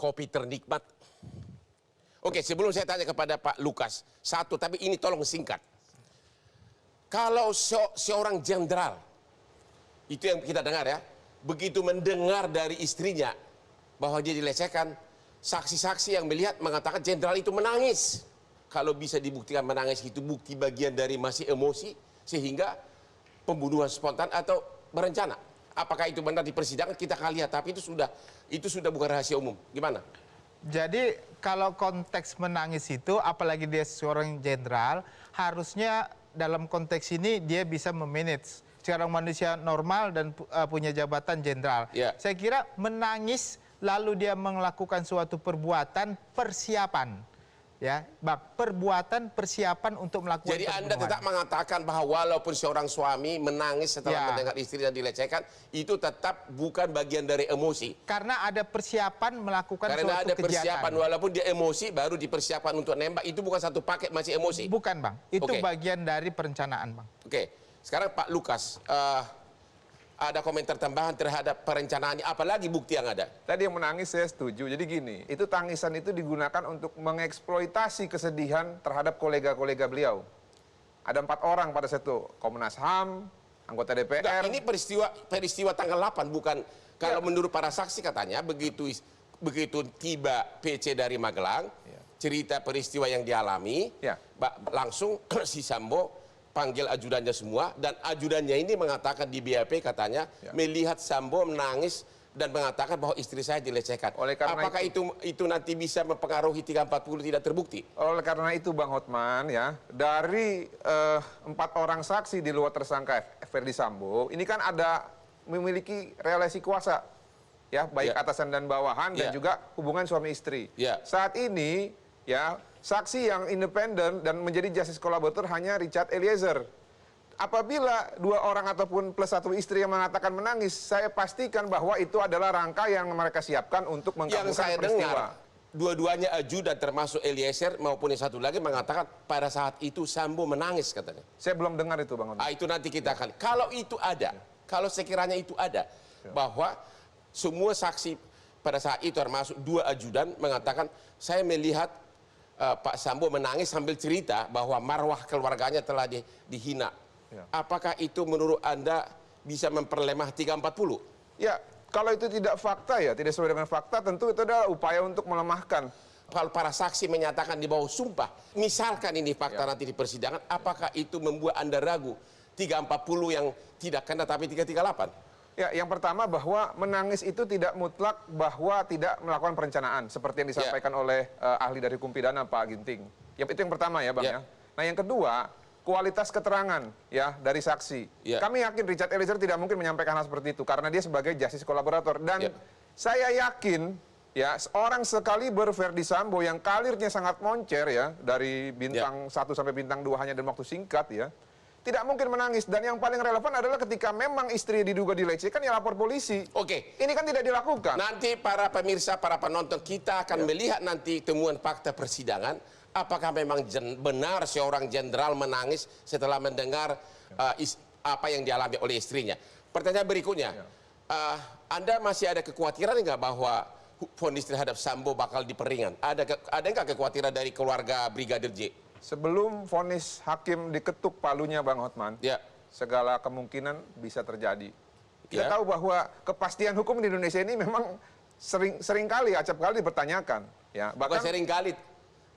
kopi ternikmat. Oke, sebelum saya tanya kepada Pak Lukas, satu, tapi ini tolong singkat. Kalau seorang jenderal, itu yang kita dengar ya, begitu mendengar dari istrinya bahwa dia dilecehkan, saksi-saksi yang melihat mengatakan jenderal itu menangis. Kalau bisa dibuktikan menangis itu bukti bagian dari masih emosi, sehingga pembunuhan spontan atau berencana. Apakah itu benar di persidangan kita akan lihat, tapi itu sudah bukan rahasia umum. Gimana? Jadi kalau konteks menangis itu, apalagi dia seorang jenderal, harusnya dalam konteks ini dia bisa memanage seorang manusia normal dan punya jabatan jenderal. Ya. Saya kira menangis lalu dia melakukan suatu perbuatan persiapan. Ya, perbuatan persiapan untuk melakukan Jadi pembunuhan. Anda tetap mengatakan bahwa walaupun seorang suami menangis setelah mendengar istrinya dilecehkan, itu tetap bukan bagian dari emosi. Karena ada persiapan melakukan suatu kejahatan. Karena ada persiapan, walaupun dia emosi, baru dipersiapkan untuk nembak, itu bukan satu paket, masih emosi. Bukan, Bang. Itu bagian dari perencanaan, Bang. Oke, sekarang Pak Lukas, ada komentar tambahan terhadap perencanaannya, apalagi bukti yang ada? Tadi yang menangis saya setuju. Jadi gini, itu tangisan itu digunakan untuk mengeksploitasi kesedihan terhadap kolega-kolega beliau. Ada 4 orang pada satu, Komnas HAM, anggota DPR. Enggak, ini peristiwa tanggal 8, bukan kalau menurut para saksi katanya begitu tiba PC dari Magelang, cerita peristiwa yang dialami, langsung si Sambo panggil ajudannya semua, dan ajudannya ini mengatakan di BAP katanya melihat Sambo menangis dan mengatakan bahwa istri saya dilecehkan. Apakah itu nanti bisa mempengaruhi 340 tidak terbukti? Oleh karena itu Bang Hotman, ya, dari 4 orang saksi di luar tersangka Ferdi Sambo, ini kan ada memiliki relasi kuasa, ya, baik atasan dan bawahan dan juga hubungan suami istri. Saat ini, ya, saksi yang independen dan menjadi justice collaborator hanya Richard Eliezer. Apabila 2 orang ataupun plus 1 istri yang mengatakan menangis, saya pastikan bahwa itu adalah rangka yang mereka siapkan untuk mengkabulkan peristiwa. Yang saya dengar, dua-duanya ajudan termasuk Eliezer maupun yang satu lagi mengatakan pada saat itu Sambo menangis katanya. Saya belum dengar itu, Bang. Itu nanti kita akan. Kalau itu ada, kalau sekiranya itu ada, bahwa semua saksi pada saat itu termasuk 2 ajudan mengatakan saya melihat Pak Sambo menangis sambil cerita bahwa marwah keluarganya telah dihina. Apakah itu menurut Anda bisa memperlemah 340? Ya, kalau itu tidak fakta, ya, tidak sesuai dengan fakta, tentu itu adalah upaya untuk melemahkan. Kalau para saksi menyatakan di bawah sumpah, misalkan ini fakta nanti di persidangan, apakah itu membuat Anda ragu 340 yang tidak kena tapi 338? Ya, yang pertama bahwa menangis itu tidak mutlak bahwa tidak melakukan perencanaan seperti yang disampaikan oleh ahli dari hukum pidana Pak Ginting. Ya, itu yang pertama ya, Bang, ya. Nah, yang kedua, kualitas keterangan, ya, dari saksi. Kami yakin Richard Eliezer tidak mungkin menyampaikan hal seperti itu karena dia sebagai justice collaborator, dan saya yakin, ya, seorang sekaliber Ferdi Sambo yang karirnya sangat moncer, ya, dari bintang 1 sampai bintang 2 hanya dalam waktu singkat, ya, tidak mungkin menangis. Dan yang paling relevan adalah ketika memang istri diduga dilecehkan, ya lapor polisi. Ini kan tidak dilakukan. Nanti para pemirsa, para penonton, kita akan melihat nanti temuan fakta persidangan. Apakah memang benar seorang jenderal menangis setelah mendengar apa yang dialami oleh istrinya. Pertanyaan berikutnya, Anda masih ada kekhawatiran nggak bahwa vonis terhadap Sambo bakal diperingan? Ada nggak kekhawatiran dari keluarga Brigadir J? Sebelum vonis hakim diketuk palunya, Bang Hotman, segala kemungkinan bisa terjadi. Kita tahu bahwa kepastian hukum di Indonesia ini memang sering kali, acap kali dipertanyakan. Ya, bahkan sering kali,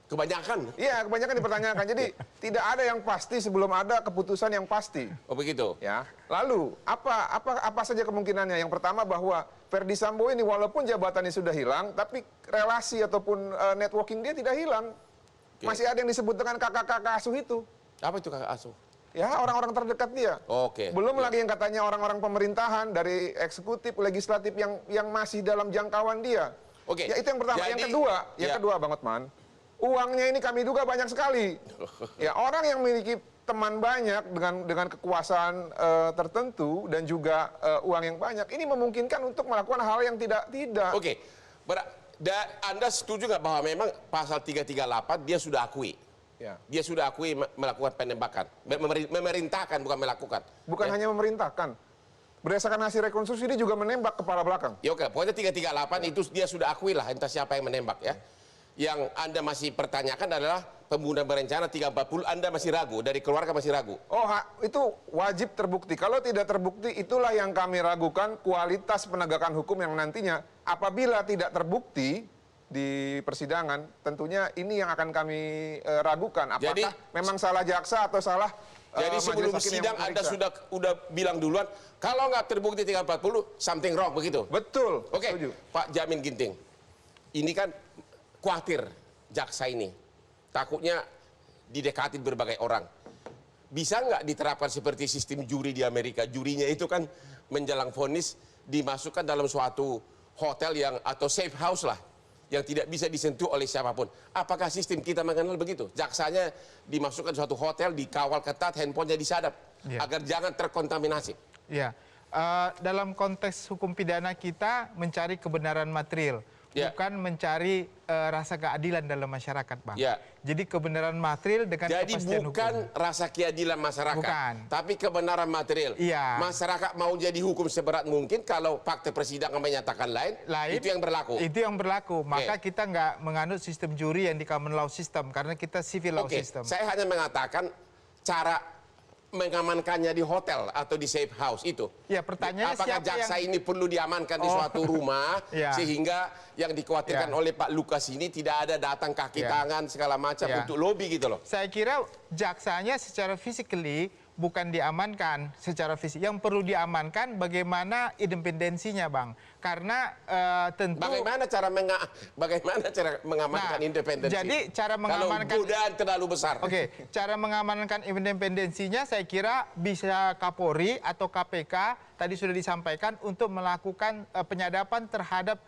kebanyakan. Iya, kebanyakan dipertanyakan. Jadi tidak ada yang pasti sebelum ada keputusan yang pasti. Oh begitu. Ya. Lalu apa saja kemungkinannya? Yang pertama bahwa Ferdi Sambo ini walaupun jabatannya sudah hilang, tapi relasi ataupun networking dia tidak hilang. Masih ada yang disebut dengan kakak-kakak asuh itu. Apa itu kakak asuh? Ya, orang-orang terdekat dia. Belum lagi yang katanya orang-orang pemerintahan dari eksekutif, legislatif yang masih dalam jangkauan dia. Ya, itu yang pertama. Jadi, yang kedua, Bang Hotman, uangnya ini kami duga banyak sekali. Ya, orang yang memiliki teman banyak dengan kekuasaan tertentu dan juga uang yang banyak, ini memungkinkan untuk melakukan hal yang tidak. Anda setuju nggak bahwa memang pasal 338 dia sudah akui? Dia sudah akui melakukan penembakan, memerintahkan bukan melakukan. Bukan hanya memerintahkan. berdasarkan hasil rekonstruksi dia juga menembak kepala belakang. Ya oke, pokoknya 338 itu dia sudah akui lah entah siapa yang menembak ya. Yang Anda masih pertanyakan adalah pembunuhan berencana 340, Anda masih ragu, dari keluarga masih ragu. Oh, itu wajib terbukti. Kalau tidak terbukti, itulah yang kami ragukan kualitas penegakan hukum yang nantinya apabila tidak terbukti di persidangan, tentunya ini yang akan kami ragukan. Apakah Jadi, memang salah jaksa atau salah jadi sebelum majelis hakim yang sidang Anda memeriksa. sudah bilang duluan, kalau nggak terbukti 340, something wrong begitu. Betul. Oke, Setuju. Pak Jamin Ginting, ini kan khawatir jaksa ini, takutnya didekati berbagai orang. Bisa nggak diterapkan seperti sistem juri di Amerika? Jurinya itu kan menjelang vonis dimasukkan dalam suatu hotel yang atau safe house lah, yang tidak bisa disentuh oleh siapapun. Apakah sistem kita mengenal begitu? Jaksanya dimasukkan ke suatu hotel, dikawal ketat, handphonenya disadap, agar jangan terkontaminasi. Ya, dalam konteks hukum pidana kita mencari kebenaran material, bukan mencari rasa keadilan dalam masyarakat, Bang. Ya. Jadi kebenaran material dengan Jadi kepastian bukan hukum. rasa keadilan masyarakat, Bukan. tapi kebenaran material. Iya. Masyarakat mau jadi hukum seberat mungkin, kalau fakta persidangan menyatakan lain, itu yang berlaku. Itu yang berlaku. Maka kita nggak menganut sistem juri yang di common law system, karena kita civil law Oke, system. saya hanya mengatakan cara mengamankannya di hotel atau di safe house itu. Ya, pertanyaannya apakah siapa jaksa yang... ini perlu diamankan di suatu rumah Ya. sehingga yang dikhawatirkan Ya. oleh Pak Lukas ini tidak ada datang kaki Ya. tangan segala macam Ya. untuk lobby gitu loh. Saya kira jaksanya secara physically bukan diamankan secara fisik. Yang perlu diamankan bagaimana independensinya, Bang. Karena tentu... Bagaimana cara mengamankan independensi? Jadi cara mengamankan... Kalau godaan terlalu besar. Oke, cara mengamankan independensinya saya kira bisa Kapolri atau KPK tadi sudah disampaikan untuk melakukan penyadapan terhadap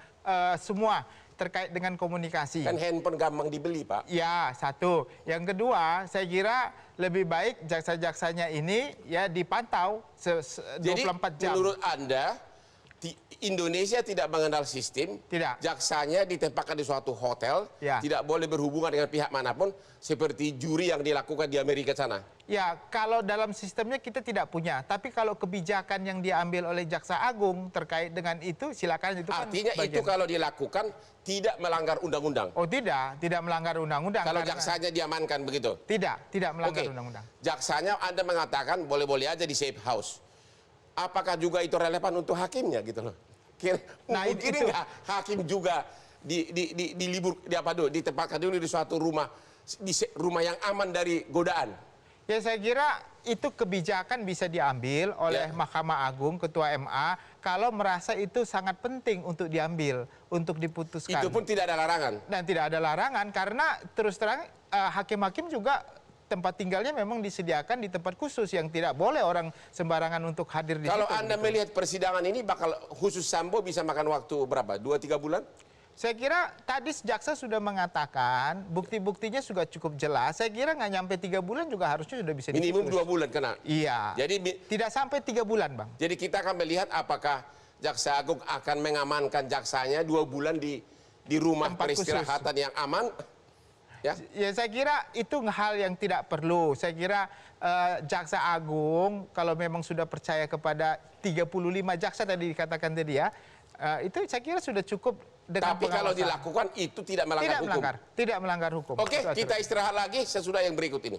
semua terkait dengan komunikasi. Kan handphone gampang dibeli, Pak. Ya, satu. Yang kedua, saya kira lebih baik jaksa-jaksanya ini ya dipantau 24 Jadi jam. menurut Anda Indonesia tidak mengenal sistem, Tidak. jaksanya ditempatkan di suatu hotel, Ya. tidak boleh berhubungan dengan pihak manapun, seperti juri yang dilakukan di Amerika sana. Ya, kalau dalam sistemnya kita tidak punya. Tapi kalau kebijakan yang diambil oleh Jaksa Agung terkait dengan itu, silakan itu kan Artinya itu bagian. kalau dilakukan tidak melanggar undang-undang. Oh tidak melanggar undang-undang. Kalau karena- jaksanya diamankan begitu. Tidak melanggar Oke, undang-undang. jaksanya Anda mengatakan boleh-boleh aja di safe house. Apakah juga itu relevan untuk hakimnya gitu loh? Nah, Mungkin itu. nggak hakim juga ditempatkan dulu di suatu rumah, rumah yang aman dari godaan. Ya saya kira itu kebijakan bisa diambil oleh Ya. Mahkamah Agung, Ketua MA, kalau merasa itu sangat penting untuk diambil, untuk diputuskan. Itu pun tidak ada larangan. Dan tidak ada larangan karena terus terang hakim-hakim juga tempat tinggalnya memang disediakan di tempat khusus yang tidak boleh orang sembarangan untuk hadir di Kalau situ. Anda gitu. melihat persidangan ini bakal khusus Sambo bisa makan waktu berapa? 2-3 bulan? Saya kira tadi jaksa sudah mengatakan bukti-buktinya sudah cukup jelas. Saya kira nggak nyampe 3 bulan juga harusnya sudah bisa Minimum diputus. 2 bulan kena. Iya. Jadi Tidak sampai 3 bulan, Bang. Jadi kita akan melihat apakah Jaksa Agung akan mengamankan jaksanya 2 bulan di rumah Tempat peristirahatan yang aman. Ya. Ya saya kira itu hal yang tidak perlu. Saya kira Jaksa Agung kalau memang sudah percaya kepada 35 jaksa tadi dikatakan tadi ya, itu saya kira sudah cukup dengan Tapi kalau pengawasan. dilakukan itu tidak melanggar hukum. Tidak melanggar hukum. Oke, kita istirahat lagi sesudah yang berikut ini.